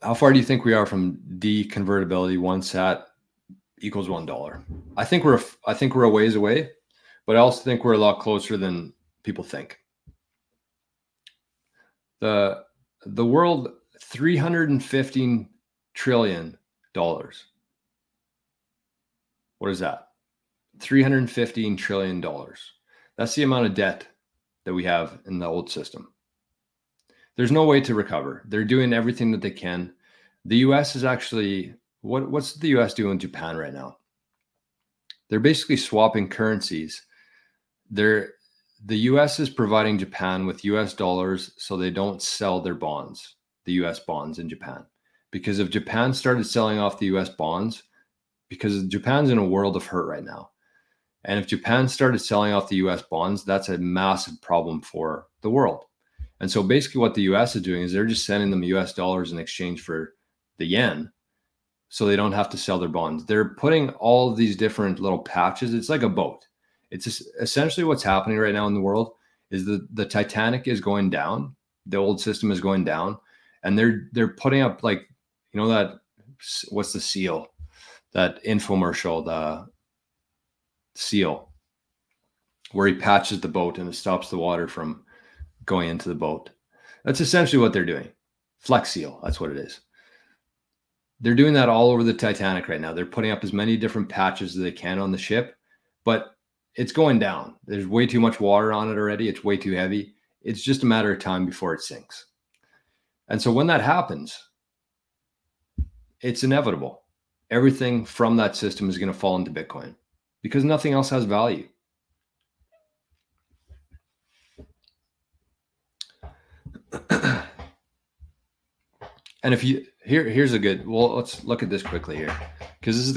How far do you think we are from deconvertibility? 1 sat equals $1. I think we're a ways away, but I also think we're a lot closer than people think. The world, $315 trillion. What is that? $315 trillion. That's the amount of debt that we have in the old system. There's no way to recover. They're doing everything that they can. The US is actually, what's the US doing in Japan right now? They're basically swapping currencies. The US is providing Japan with US dollars so they don't sell their bonds, the US bonds in Japan. Because if Japan started selling off the US bonds, because Japan's in a world of hurt right now. And if Japan started selling off the US bonds, that's a massive problem for the world. And so basically what the US is doing is they're just sending them US dollars in exchange for the yen, so they don't have to sell their bonds. They're putting all of these different little patches. It's like a boat. It's just essentially what's happening right now in the world is the Titanic is going down. The old system is going down, and they're putting up, like, you know, that, what's the seal? That infomercial, the seal, where he patches the boat and it stops the water from going into the boat. That's essentially what they're doing. Flex seal, that's what it is. They're doing that all over the Titanic right now. They're putting up as many different patches as they can on the ship, but it's going down. There's way too much water on it already. It's way too heavy. It's just a matter of time before it sinks. And so when that happens, it's inevitable. Everything from that system is going to fall into Bitcoin because nothing else has value. And if you here's a good, well, let's look at this quickly here, because this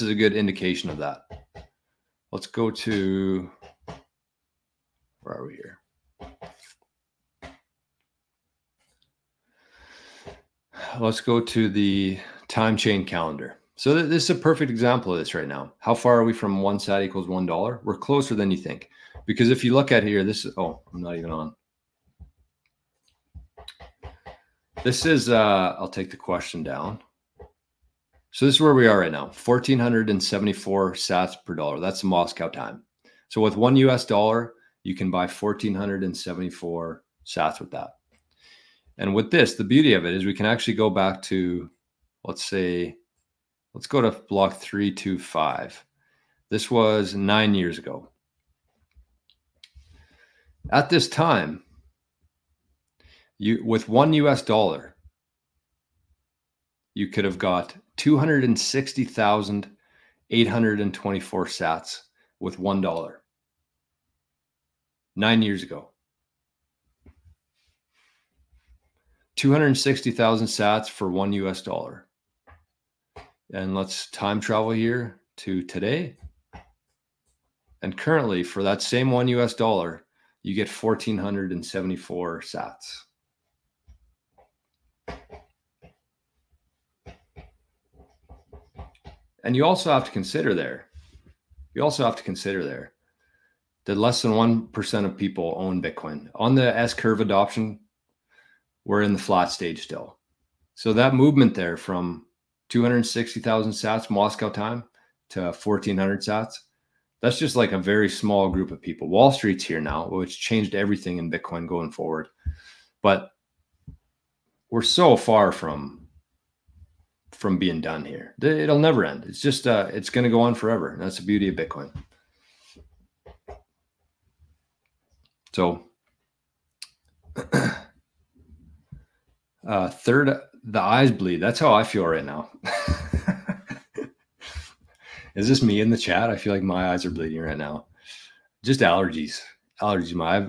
is a good indication of that. Let's go to, where are we here? Let's go to the time chain calendar. So this is a perfect example of this right now. How far are we from 1 sat equals $1? We're closer than you think, because if you look at here, this is, oh, I'm not even on. This is, I'll take the question down. So this is where we are right now, 1,474 sats per dollar. That's the Moscow time. So with $1, you can buy 1,474 sats with that. And with this, the beauty of it is we can actually go back to, let's go to block 325. This was 9 years ago. At this time, with $1, you could have got 260,824 sats with $1. 9 years ago. 260,000 sats for $1. And let's time travel here to today. And currently, for that same $1, you get 1,474 sats. And you also have to consider there that less than 1% of people own Bitcoin. On the S-curve adoption, we're in the flat stage still. So that movement there from 260,000 sats Moscow time to 1,400 sats, that's just like a very small group of people. Wall Street's here now, which changed everything in Bitcoin going forward. But we're so far from being done here. It'll never end. It's just, it's going to go on forever. And that's the beauty of Bitcoin. So third, the eyes bleed. That's how I feel right now. Is this me in the chat? I feel like my eyes are bleeding right now. Just allergies.